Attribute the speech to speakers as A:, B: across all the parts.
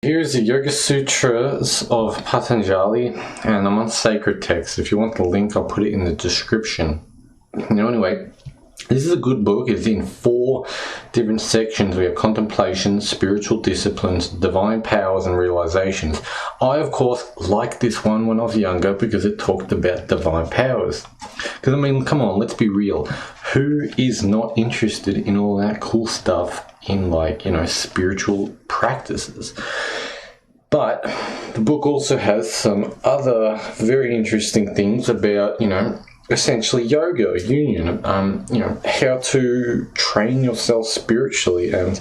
A: Here's the Yoga Sutras of Patanjali, and I'm on sacred text. If you want the link, I'll put it in the description. Anyway, this is a good book. It's in 4 different sections. We have contemplation, spiritual disciplines, divine powers, and realizations. I, of course, liked this one when I was younger because it talked about divine powers. Because, I mean, come on, let's be real. Who is not interested in all that cool stuff in, spiritual practices? But the book also has some other very interesting things about, essentially yoga, union, how to train yourself spiritually and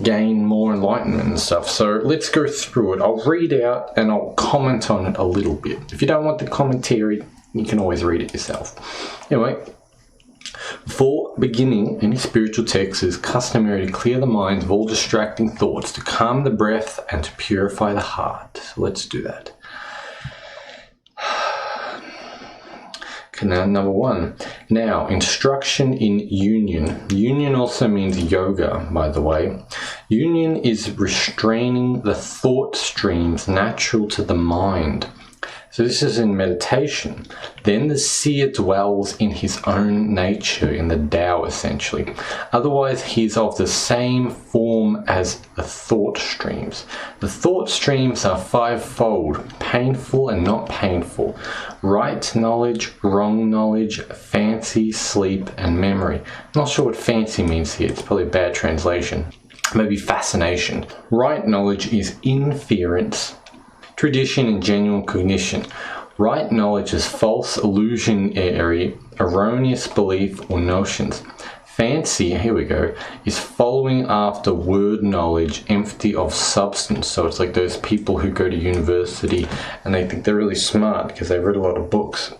A: gain more enlightenment and stuff. So let's go through it. I'll read out and I'll comment on it a little bit. If you don't want the commentary, you can always read it yourself. Anyway, before beginning any spiritual text, it is customary to clear the mind of all distracting thoughts, to calm the breath, and to purify the heart. So let's do that. Okay, now, number 1. Now, instruction in union. Union also means yoga, by the way. Union is restraining the thought streams natural to the mind. So this is in meditation. Then the seer dwells in his own nature, in the Tao essentially. Otherwise, he is of the same form as the thought streams. The thought streams are 5-fold: painful and not painful, right knowledge, wrong knowledge, fancy, sleep, and memory. Not sure what fancy means here. It's probably a bad translation. Maybe fascination. Right knowledge is inference, tradition, and genuine cognition. Right knowledge is false illusionary, erroneous belief or notions. Fancy, here we go, is following after word knowledge empty of substance. So it's like those people who go to university and they think they're really smart because they've read a lot of books,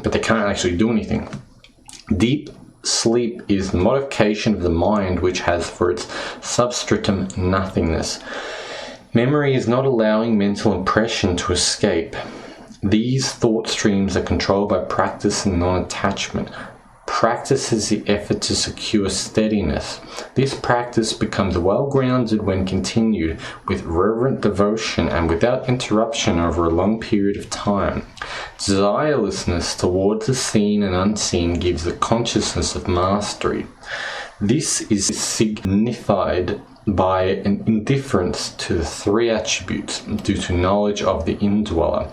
A: but they can't actually do anything. Deep sleep is the modification of the mind which has for its substratum nothingness. Memory is not allowing mental impression to escape. These thought streams are controlled by practice and non-attachment. Practice is the effort to secure steadiness. This practice becomes well-grounded when continued with reverent devotion and without interruption over a long period of time. Desirelessness towards the seen and unseen gives the consciousness of mastery. This is signified by an indifference to the 3 attributes due to knowledge of the indweller.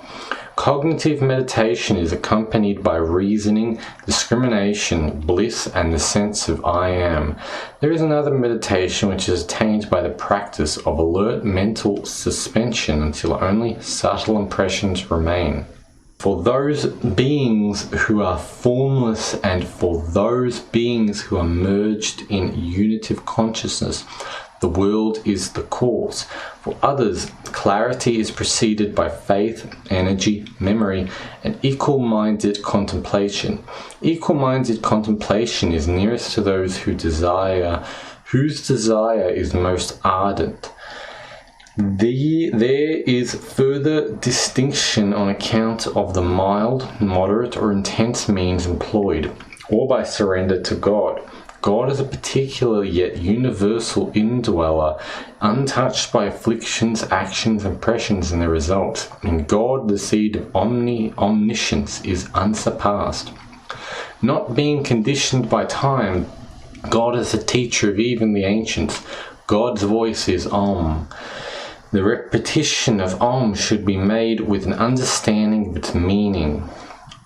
A: Cognitive meditation is accompanied by reasoning, discrimination, bliss, and the sense of I am. There is another meditation which is attained by the practice of alert mental suspension until only subtle impressions remain. For those beings who are formless and for those beings who are merged in unitive consciousness, the world is the cause. For others, clarity is preceded by faith, energy, memory, and equal-minded contemplation. Equal-minded contemplation is nearest to those whose desire is most ardent. There is further distinction on account of the mild, moderate, or intense means employed, or by surrender to God. God is a particular yet universal indweller, untouched by afflictions, actions, impressions, and their results. In God, the seed of omniscience is unsurpassed. Not being conditioned by time, God is the teacher of even the ancients. God's voice is Om. The repetition of Om should be made with an understanding of its meaning.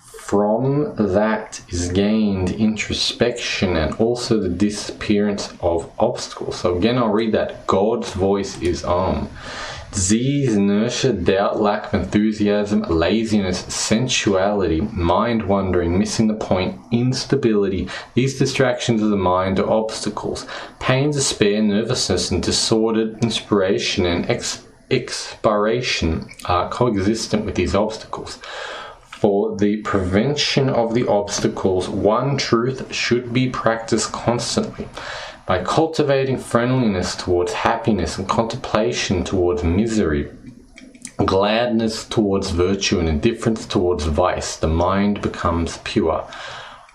A: From that is gained introspection and also the disappearance of obstacles. So again, I'll read that. God's voice is Om. Disease, inertia, doubt, lack of enthusiasm, laziness, sensuality, mind wandering, missing the point, instability, these distractions of the mind are obstacles. Pain, despair, nervousness, and disordered inspiration and expiration are coexistent with these obstacles. For the prevention of the obstacles, one truth should be practiced constantly. By cultivating friendliness towards happiness and contemplation towards misery, gladness towards virtue and indifference towards vice, the mind becomes pure.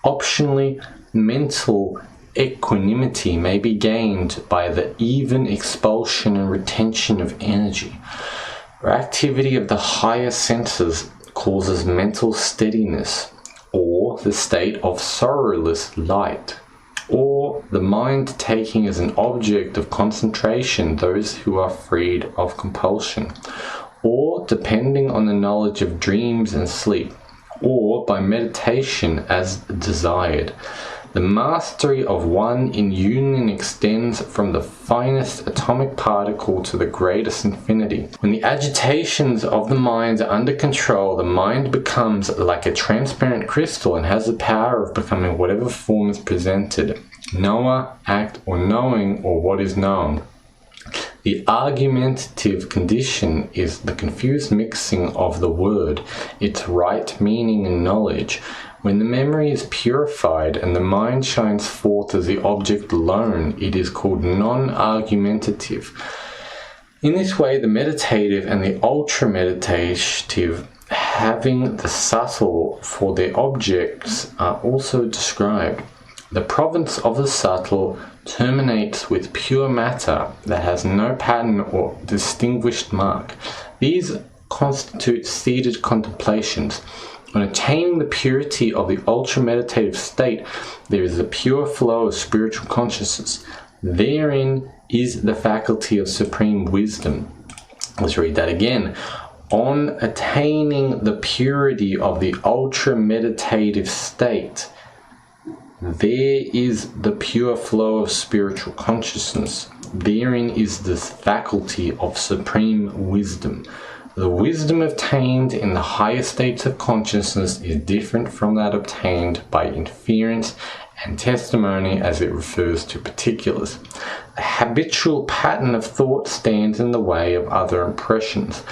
A: Optionally, mental equanimity may be gained by the even expulsion and retention of energy. Or activity of the higher senses causes mental steadiness, or the state of sorrowless light, or the mind taking as an object of concentration those who are freed of compulsion, or depending on the knowledge of dreams and sleep, or by meditation as desired. The mastery of one in union extends from the finest atomic particle to the greatest infinity. When the agitations of the mind are under control, the mind becomes like a transparent crystal and has the power of becoming whatever form is presented, knower, act, or knowing, or what is known. The argumentative condition is the confused mixing of the word, its right meaning and knowledge. When the memory is purified and the mind shines forth as the object alone, it is called non-argumentative. In this way, the meditative and the ultra-meditative, having the subtle for their objects, are also described. The province of the subtle terminates with pure matter that has no pattern or distinguished mark. These constitute seated contemplations. On attaining the purity of the ultra-meditative state, there is a pure flow of spiritual consciousness. Therein is the faculty of supreme wisdom. Let's read that again. On attaining the purity of the ultra-meditative state, there is the pure flow of spiritual consciousness. Therein is the faculty of supreme wisdom. The wisdom obtained in the higher states of consciousness is different from that obtained by inference and testimony as it refers to particulars. The habitual pattern of thought stands in the way of other impressions.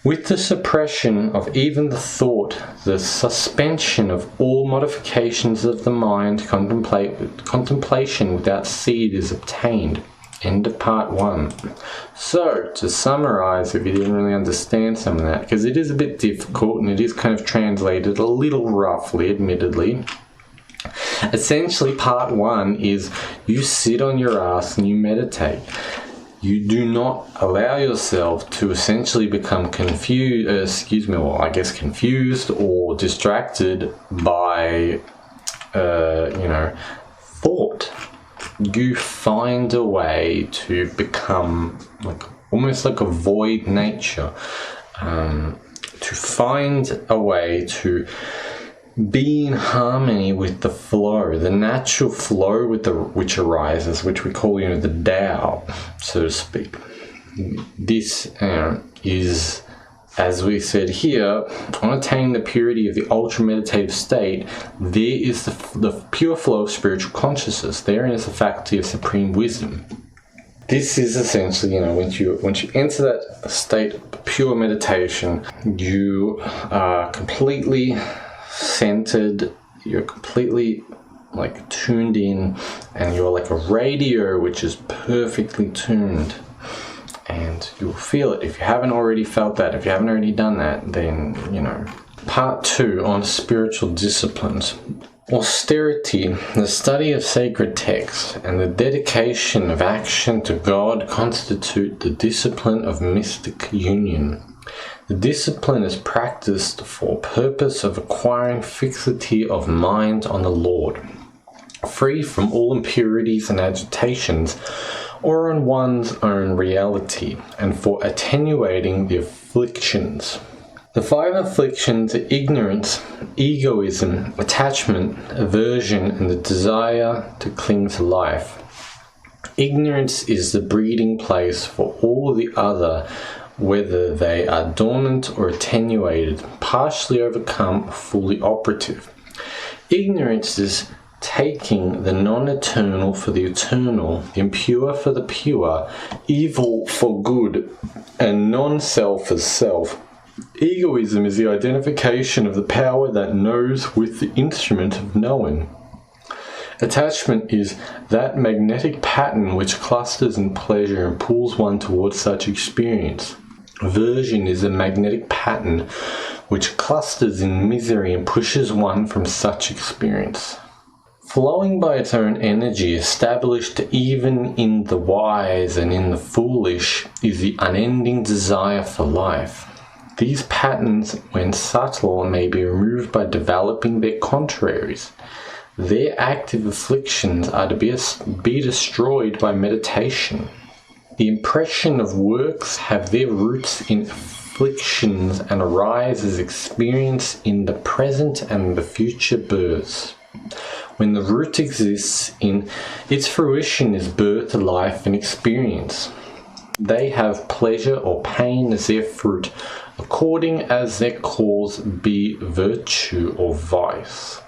A: With the suppression of even the thought, the suspension of all modifications of the mind, contemplation without seed is obtained. End of part 1. So, to summarize, if you didn't really understand some of that, because it is a bit difficult and it is kind of translated a little roughly, admittedly. Essentially, part 1 is you sit on your ass and you meditate. You do not allow yourself to essentially become confused or distracted by, thought. You find a way to become almost like a void nature, to find a way to be in harmony with the flow, the natural flow which arises, which we call, the Tao, so to speak. This is, as we said here, on attaining the purity of the ultra-meditative state, there is the pure flow of spiritual consciousness. Therein is the faculty of supreme wisdom. This is essentially, once you enter that state of pure meditation, you are completely centered, you're completely tuned in, and you're like a radio which is perfectly tuned. And you'll feel it. If you haven't already felt that, if you haven't already done that, then, Part 2 on spiritual disciplines. Austerity, the study of sacred texts, and the dedication of action to God constitute the discipline of mystic union. The discipline is practiced for purpose of acquiring fixity of mind on the Lord, free from all impurities and agitations, or on one's own reality, and for attenuating the afflictions. The 5 afflictions are ignorance, egoism, attachment, aversion, and the desire to cling to life. Ignorance is the breeding place for all the other, whether they are dormant or attenuated, partially overcome, or fully operative. Ignorance is taking the non-eternal for the eternal, impure for the pure, evil for good, and non-self as self. Egoism is the identification of the power that knows with the instrument of knowing. Attachment is that magnetic pattern which clusters in pleasure and pulls one towards such experience. Aversion is a magnetic pattern which clusters in misery and pushes one from such experience. Flowing by its own energy, established even in the wise and in the foolish, is the unending desire for life. These patterns, when subtle, may be removed by developing their contraries. Their active afflictions are to be destroyed by meditation. The impression of works have their roots in afflictions and arise as experience in the present and the future births. When the root exists, in its fruition is birth, life, and experience. They have pleasure or pain as their fruit, according as their cause be virtue or vice.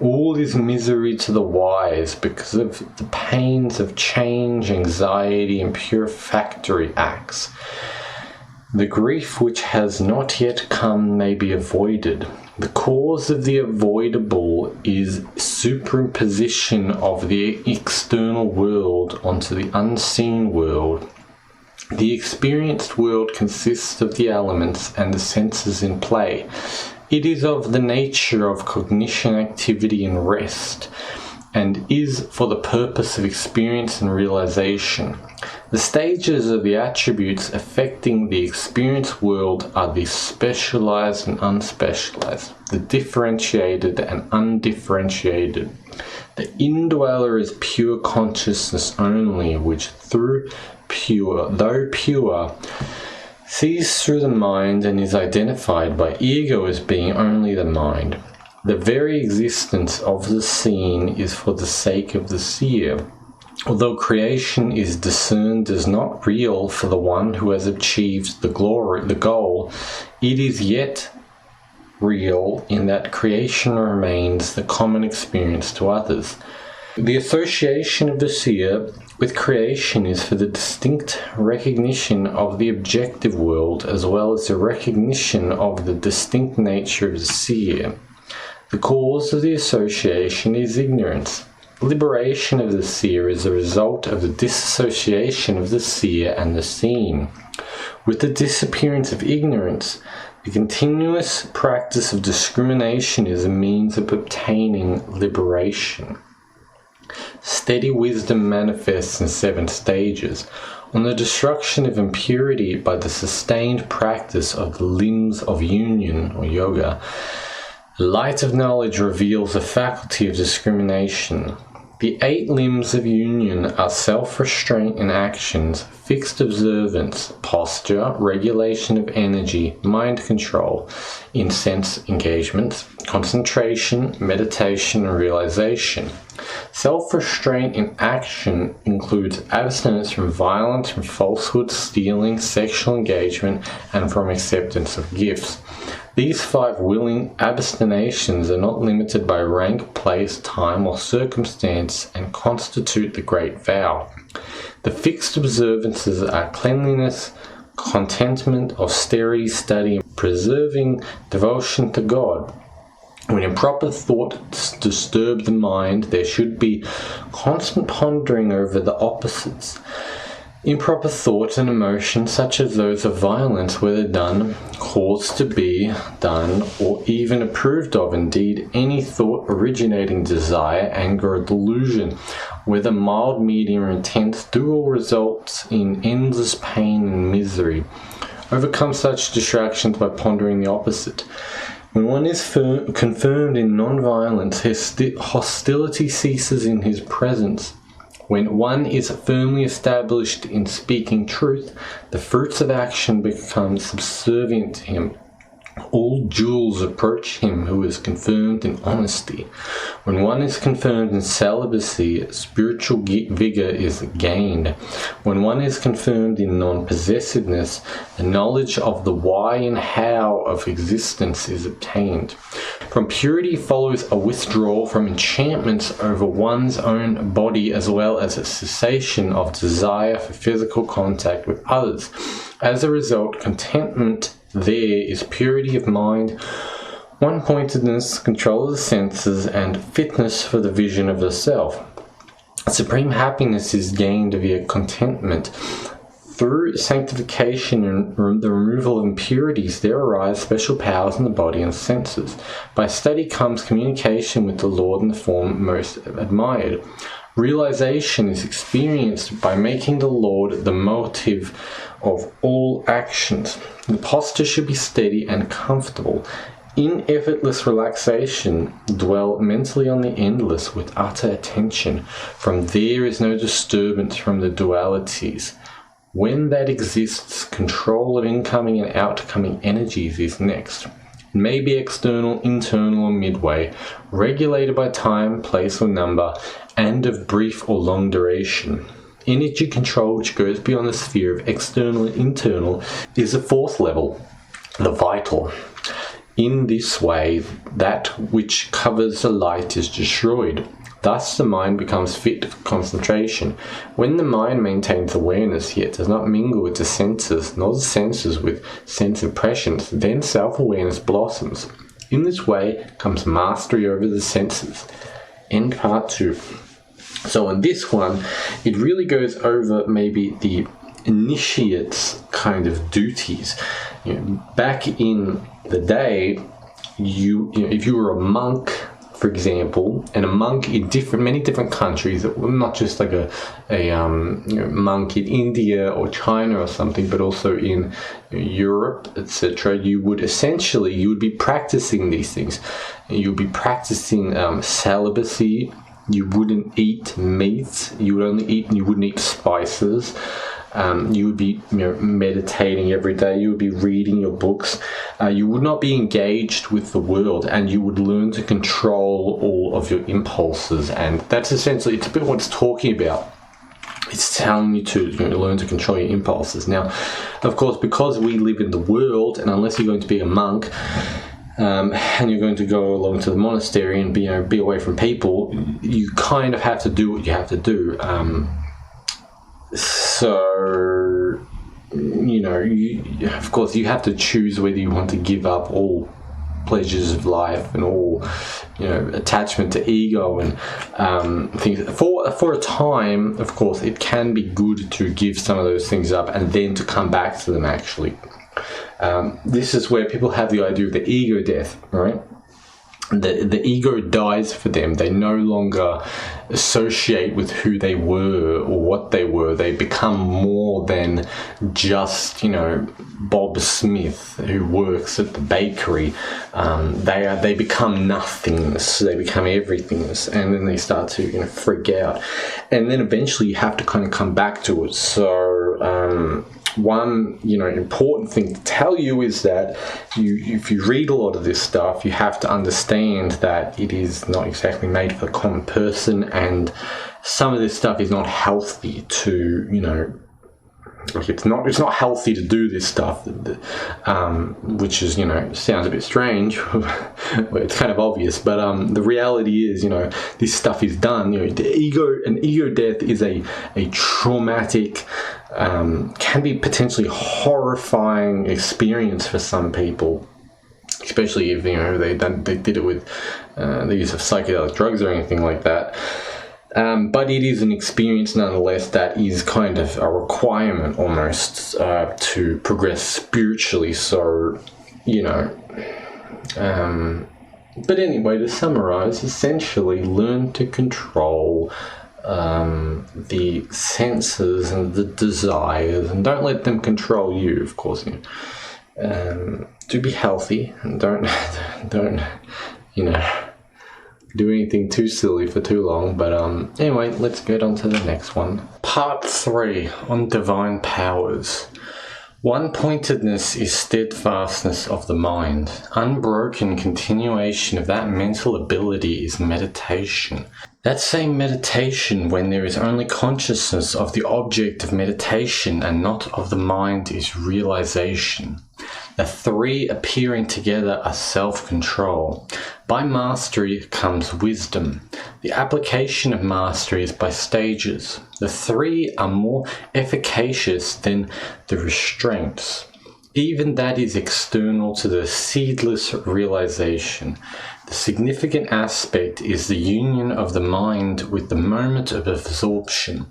A: All is misery to the wise because of the pains of change, anxiety, and purificatory acts. The grief which has not yet come may be avoided. The cause of the avoidable is superimposition of the external world onto the unseen world. The experienced world consists of the elements and the senses in play. It is of the nature of cognition, activity, and rest, and is for the purpose of experience and realization. The stages of the attributes affecting the experienced world are the specialized and unspecialized, the differentiated and undifferentiated. The indweller is pure consciousness only, which though pure, sees through the mind and is identified by ego as being only the mind. The very existence of the seen is for the sake of the seer. Although creation is discerned as not real for the one who has achieved the goal, it is yet real in that creation remains the common experience to others. The association of the seer with creation is for the distinct recognition of the objective world as well as the recognition of the distinct nature of the seer. The cause of the association is ignorance. Liberation of the seer is the result of the disassociation of the seer and the seen. With the disappearance of ignorance, the continuous practice of discrimination is a means of obtaining liberation. Steady wisdom manifests in 7 stages. On the destruction of impurity by the sustained practice of the limbs of union, or yoga, the light of knowledge reveals the faculty of discrimination. The 8 limbs of union are self-restraint in actions, fixed observance, posture, regulation of energy, mind control, in sense engagements, concentration, meditation, and realization. Self-restraint in action includes abstinence from violence, from falsehood, stealing, sexual engagement, and from acceptance of gifts. These 5 willing abstinations are not limited by rank, place, time, or circumstance and constitute the great vow. The fixed observances are cleanliness, contentment, austerity, study, preserving devotion to God. When improper thoughts disturb the mind, there should be constant pondering over the opposites. Improper thoughts and emotions, such as those of violence, whether done, caused to be done, or even approved of, indeed, any thought originating desire, anger, or delusion, whether mild, medium, or intense, do all result in endless pain and misery. Overcome such distractions by pondering the opposite. When one is confirmed in non-violence, hostility ceases in his presence. When one is firmly established in speaking truth, the fruits of action become subservient to him. All jewels approach him who is confirmed in honesty. When one is confirmed in celibacy, spiritual vigor is gained. When one is confirmed in non-possessiveness, the knowledge of the why and how of existence is obtained. From purity follows a withdrawal from enchantments over one's own body, as well as a cessation of desire for physical contact with others. As a result, contentment there is purity of mind, one-pointedness, control of the senses, and fitness for the vision of the self. Supreme happiness is gained via contentment. Through sanctification and the removal of impurities, there arise special powers in the body and senses. By study comes communication with the Lord in the form most admired. Realization is experienced by making the Lord the motive of all actions. The posture should be steady and comfortable. In effortless relaxation, dwell mentally on the endless with utter attention. From there is no disturbance from the dualities. When that exists, control of incoming and outcoming energies is next. It may be external, internal, or midway, regulated by time, place, or number, and of brief or long duration. Energy control, which goes beyond the sphere of external and internal, is the fourth level, the vital. In this way, that which covers the light is destroyed. Thus the mind becomes fit for concentration. When the mind maintains awareness, yet does not mingle with the senses, nor the senses with sense impressions, then self-awareness blossoms. In this way comes mastery over the senses. End part 2. So in this one, it really goes over maybe the initiate's kind of duties. Back in the day, if you were a monk, for example, and a monk in many different countries, not just like a monk in India or China or something, but also in Europe, etc., you would be practicing these things. You'd be practicing celibacy. You wouldn't eat meat. You wouldn't eat spices. You would be meditating every day. You would be reading your books. You would not be engaged with the world, and you would learn to control all of your impulses. And that's essentially, it's a bit what it's talking about. It's telling you to learn to control your impulses. Now, of course, because we live in the world, and unless you're going to be a monk, and you're going to go along to the monastery and be away from people, you kind of have to do what you have to do. So, of course, you have to choose whether you want to give up all pleasures of life and all, attachment to ego and things. For a time, of course, it can be good to give some of those things up and then to come back to them, actually. This is where people have the idea of the ego death, right? The ego dies for them. They no longer associate with who they were or what they were. They become more than just, Bob Smith who works at the bakery. They become nothingness. They become everythingness, and then they start to freak out. And then eventually you have to kind of come back to it. So one important thing to tell you is that if you read a lot of this stuff, you have to understand that it is not exactly made for the common person, and some of this stuff is not healthy to it's not healthy to do this stuff, which is sounds a bit strange. It's kind of obvious, but the reality is this stuff is done. The ego death is a traumatic, can be potentially horrifying experience for some people, especially if they did it with the use of psychedelic drugs or anything like that. But it is an experience nonetheless that is kind of a requirement almost to progress spiritually. So, but anyway, to summarize, essentially learn to control the senses and the desires, and don't let them control you, of course. Do be healthy, and don't do anything too silly for too long. But anyway, let's get on to the next one. Part 3 on divine powers. One-pointedness is steadfastness of the mind. Unbroken continuation of that mental ability is meditation. That same meditation, when there is only consciousness of the object of meditation and not of the mind, is realization. The three appearing together are self-control. By mastery comes wisdom. The application of mastery is by stages. The three are more efficacious than the restraints. even that is external to the seedless realization. The significant aspect is the union of the mind with the moment of absorption,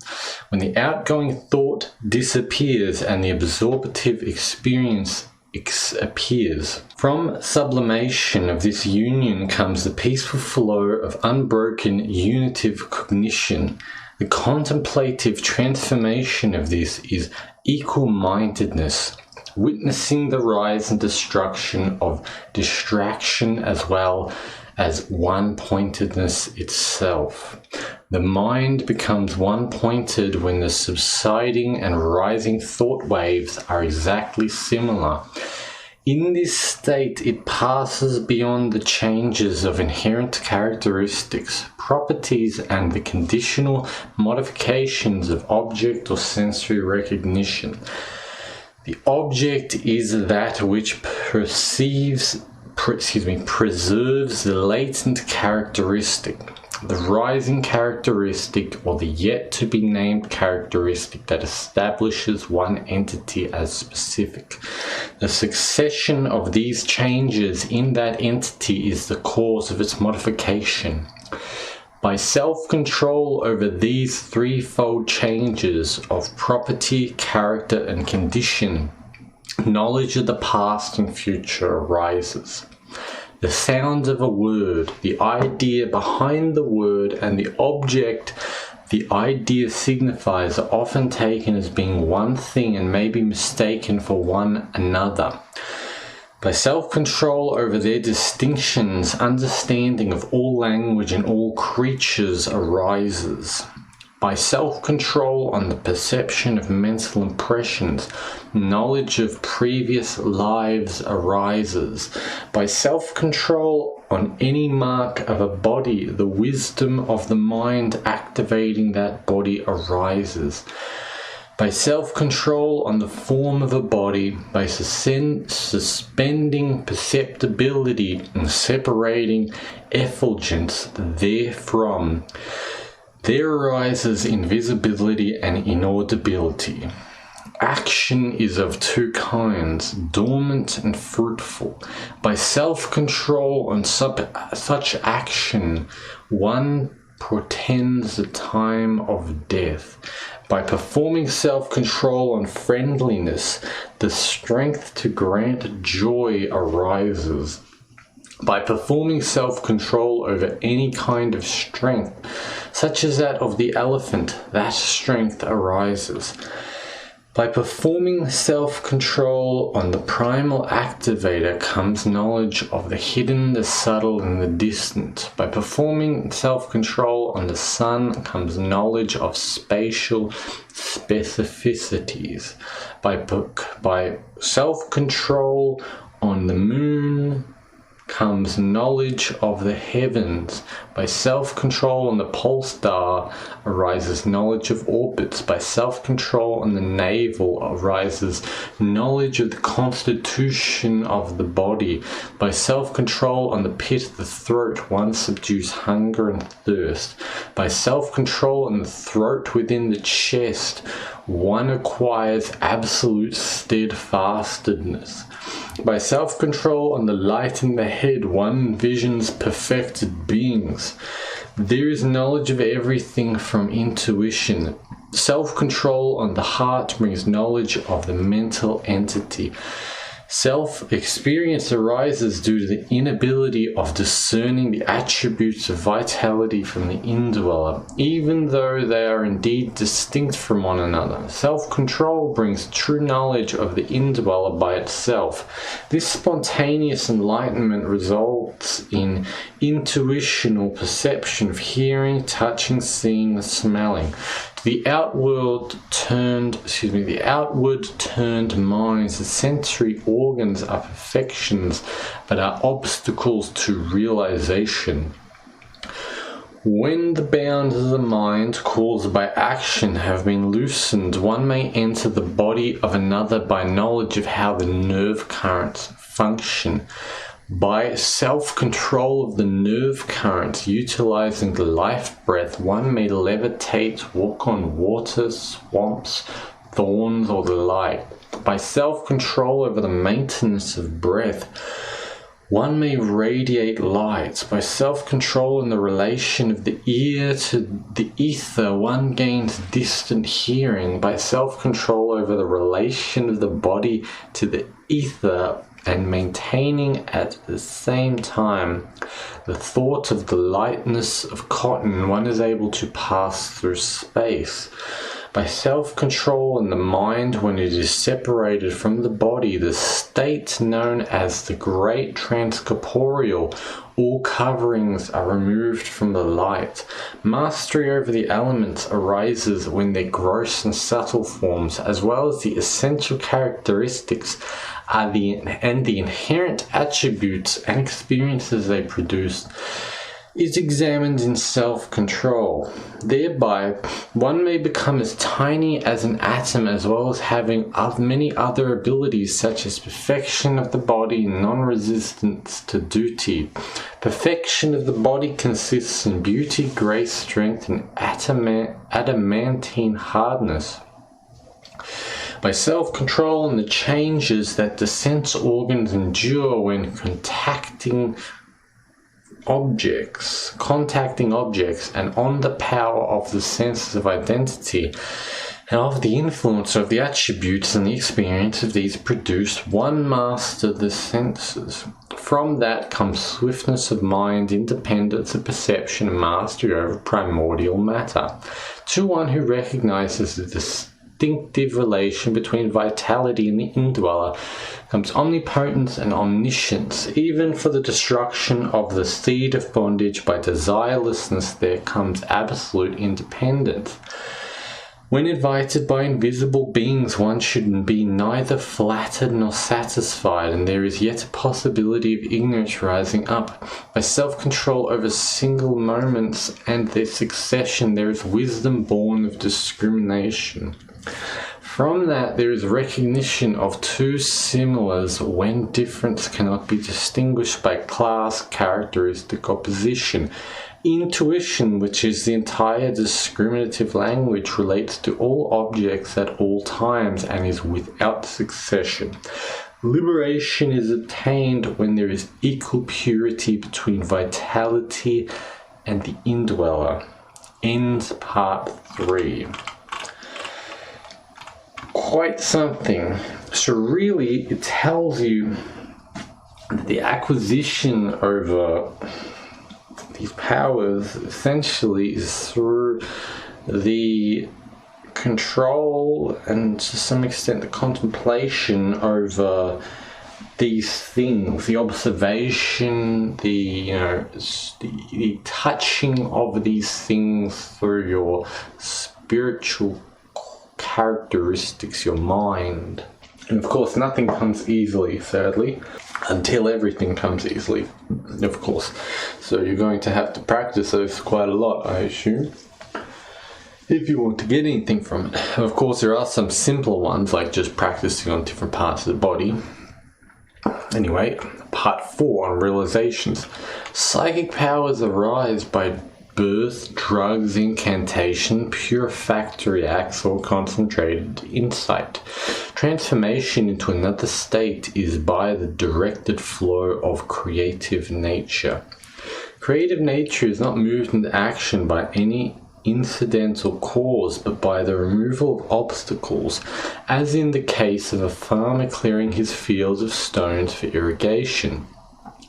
A: when the outgoing thought disappears and the absorptive experience appears. From sublimation of this union comes the peaceful flow of unbroken unitive cognition. The contemplative transformation of this is equal-mindedness, witnessing the rise and destruction of distraction as well as one-pointedness itself. The mind becomes one-pointed when the subsiding and rising thought waves are exactly similar. In this state, it passes beyond the changes of inherent characteristics, properties, and the conditional modifications of object or sensory recognition. The object is that which preserves the latent characteristic, the rising characteristic, or the yet-to-be-named characteristic that establishes one entity as specific. The succession of these changes in that entity is the cause of its modification. By self-control over these threefold changes of property, character, and condition, knowledge of the past and future arises. The sound of a word, the idea behind the word, and the object the idea signifies are often taken as being one thing and may be mistaken for one another. By self-control over their distinctions, understanding of all language and all creatures arises. By self-control on the perception of mental impressions, knowledge of previous lives arises. By self-control on any mark of a body, the wisdom of the mind activating that body arises. By self-control on the form of a body, by suspending perceptibility and separating effulgence therefrom, there arises invisibility and inaudibility. Action is of two kinds, dormant and fruitful. By self-control on such action, one portends the time of death. By performing self-control on friendliness, the strength to grant joy arises. By performing self-control over any kind of strength, such as that of the elephant, that strength arises. By performing self-control on the primal activator comes knowledge of the hidden, the subtle, and the distant. By performing self-control on the sun comes knowledge of spatial specificities. By self-control on the moon comes knowledge of the heavens. By self-control on the pole star arises knowledge of orbits. By self-control on the navel arises knowledge of the constitution of the body. By self-control on the pit of the throat one subdues hunger and thirst. By self-control on the throat within the chest one acquires absolute steadfastness. By self-control on the light in the head, one envisions perfected beings. There is knowledge of everything from intuition. Self-control on the heart brings knowledge of the mental entity. Self-experience arises due to the inability of discerning the attributes of vitality from the indweller, even though they are indeed distinct from one another. Self-control brings true knowledge of the indweller by itself. This spontaneous enlightenment results in intuitional perception of hearing, touching, seeing, smelling. The outward turned minds, the sensory organs are perfections, but are obstacles to realization. When the bounds of the mind caused by action have been loosened, one may enter the body of another by knowledge of how the nerve currents function. By self-control of the nerve currents, utilizing the life breath, one may levitate, walk on water, swamps, thorns, or the like. By self-control over the maintenance of breath, one may radiate light. By self-control in the relation of the ear to the ether, one gains distant hearing. By self-control over the relation of the body to the ether, and maintaining at the same time the thought of the lightness of cotton, one is able to pass through space. By self-control in the mind, when it is separated from the body, the state known as the great transcorporeal, all coverings are removed from the light. Mastery over the elements arises when their gross and subtle forms, as well as the essential characteristics, and the inherent attributes and experiences they produce, is examined in self-control. Thereby, one may become as tiny as an atom, as well as having many other abilities such as perfection of the body and non-resistance to duty. Perfection of the body consists in beauty, grace, strength, and adamantine hardness. By self-control and the changes that the sense organs endure when contacting objects, and on the power of the senses of identity and of the influence of the attributes and the experience of these produced, one master the senses. From that comes swiftness of mind, independence of perception, and mastery over primordial matter. To one who recognizes the distinctive relation between vitality and the indweller comes omnipotence and omniscience. Even for the destruction of the seed of bondage by desirelessness there comes absolute independence. When invited by invisible beings, one should be neither flattered nor satisfied, and there is yet a possibility of ignorance rising up. By self-control over single moments and their succession, there is wisdom born of discrimination. From that, there is recognition of two similars when difference cannot be distinguished by class, characteristic, or position. Intuition, which is the entire discriminative language, relates to all objects at all times and is without succession. Liberation is attained when there is equal purity between vitality and the indweller. Ends part 3. Quite something. So really, it tells you that the acquisition over these powers essentially is through the control and to some extent the contemplation over these things, the observation, the touching of these things through your spiritual characteristics, your mind. And of course, nothing comes easily, sadly, until everything comes easily, of course. So you're going to have to practice those quite a lot, I assume, if you want to get anything from it. Of course, there are some simpler ones, like just practicing on different parts of the body. Anyway, part 4 on realizations. Psychic powers arise by birth, drugs, incantation, purifactory acts, or concentrated insight. Transformation into another state is by the directed flow of creative nature. Creative nature is not moved into action by any incidental cause, but by the removal of obstacles, as in the case of a farmer clearing his fields of stones for irrigation.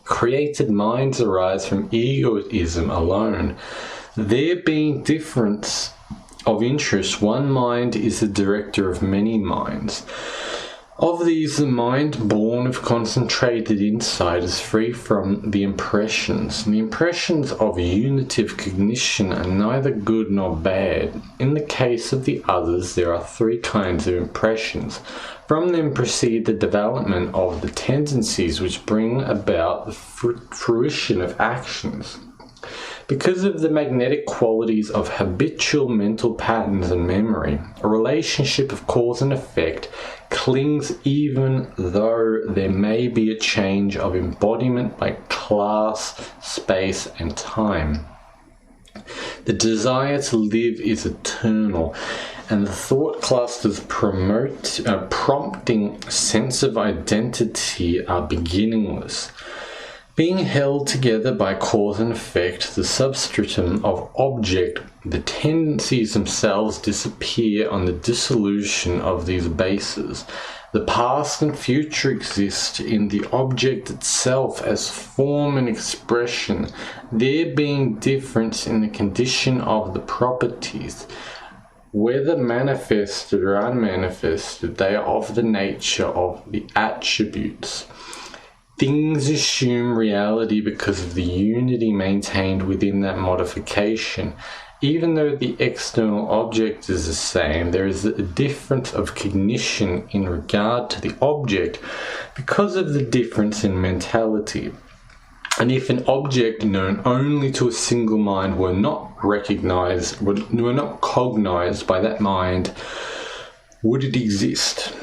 A: Created minds arise from egoism alone. There being difference of interest, one mind is the director of many minds. Of these, the mind born of concentrated insight is free from the impressions. The impressions of unitive cognition are neither good nor bad. In the case of the others, there are 3 kinds of impressions. From them proceed the development of the tendencies which bring about the fruition of actions. Because of the magnetic qualities of habitual mental patterns and memory, a relationship of cause and effect clings even though there may be a change of embodiment by class, space, and time. The desire to live is eternal, and the thought clusters prompting sense of identity are beginningless. Being held together by cause and effect, the substratum of object, the tendencies themselves disappear on the dissolution of these bases. The past and future exist in the object itself as form and expression, there being difference in the condition of the properties. Whether manifested or unmanifested, they are of the nature of the attributes. Things assume reality because of the unity maintained within that modification. Even though the external object is the same, there is a difference of cognition in regard to the object because of the difference in mentality. And if an object known only to a single mind were not cognized by that mind, would it exist?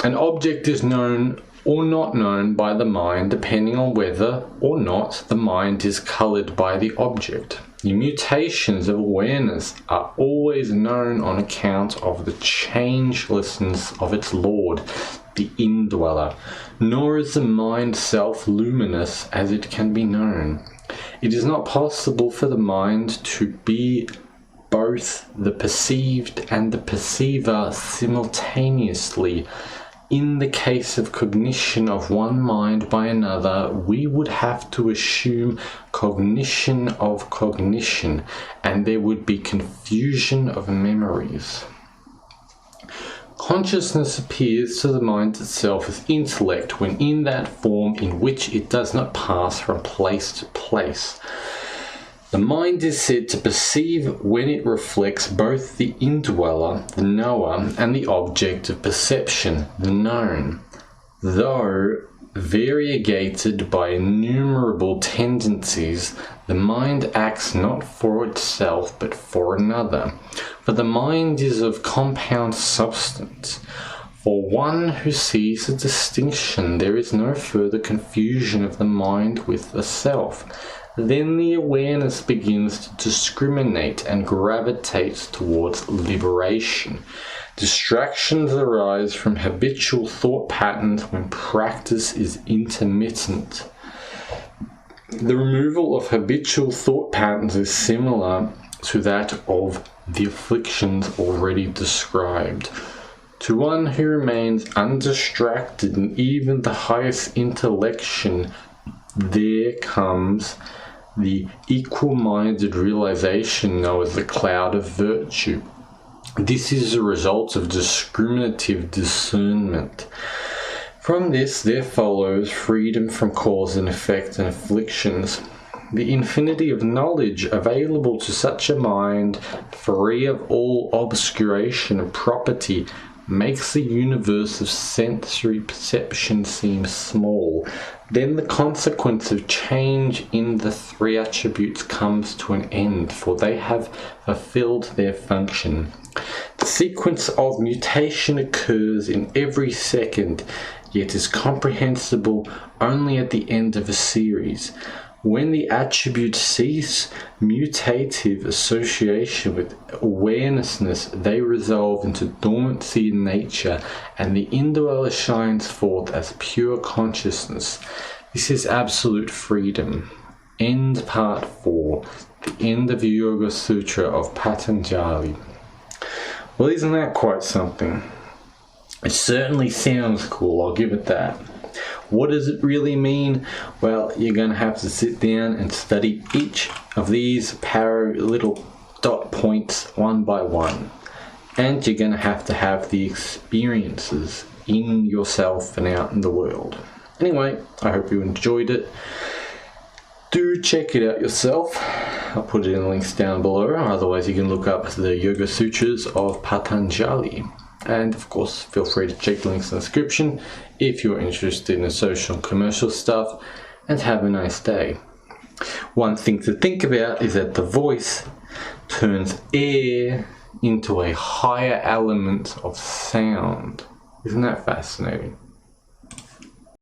A: An object is known or not known by the mind depending on whether or not the mind is colored by the object. The mutations of awareness are always known on account of the changelessness of its Lord, the indweller, nor is the mind self-luminous as it can be known. It is not possible for the mind to be both the perceived and the perceiver simultaneously. In the case of cognition of one mind by another, we would have to assume cognition of cognition, and there would be confusion of memories. Consciousness appears to the mind itself as intellect when in that form in which it does not pass from place to place. The mind is said to perceive when it reflects both the indweller, the knower, and the object of perception, the known. Though variegated by innumerable tendencies, the mind acts not for itself but for another. For the mind is of compound substance. For one who sees a distinction, there is no further confusion of the mind with the self. Then the awareness begins to discriminate and gravitates towards liberation. Distractions arise from habitual thought patterns when practice is intermittent. The removal of habitual thought patterns is similar to that of the afflictions already described. To one who remains undistracted in even the highest intellection, there comes the equal-minded realization known as the cloud of virtue. This is a result of discriminative discernment. From this there follows freedom from cause and effect and afflictions. The infinity of knowledge available to such a mind, free of all obscuration of property, makes the universe of sensory perception seem small. Then the consequence of change in the three attributes comes to an end, for they have fulfilled their function. The sequence of mutation occurs in every second, yet is comprehensible only at the end of a series. When the attributes cease mutative association with awarenessness, they resolve into dormancy in nature, and the indweller shines forth as pure consciousness. This is absolute freedom. End part 4. The end of the Yoga Sutra of Patanjali. Well, isn't that quite something? It certainly sounds cool, I'll give it that. What does it really mean? Well, you're going to have to sit down and study each of these little dot points one by one. And you're going to have the experiences in yourself and out in the world. Anyway, I hope you enjoyed it. Do check it out yourself. I'll put it in the links down below. Otherwise, you can look up the Yoga Sutras of Patanjali. And of course, feel free to check the links in the description if you're interested in the social and commercial stuff, and have a nice day. One thing to think about is that the voice turns air into a higher element of sound. Isn't that fascinating?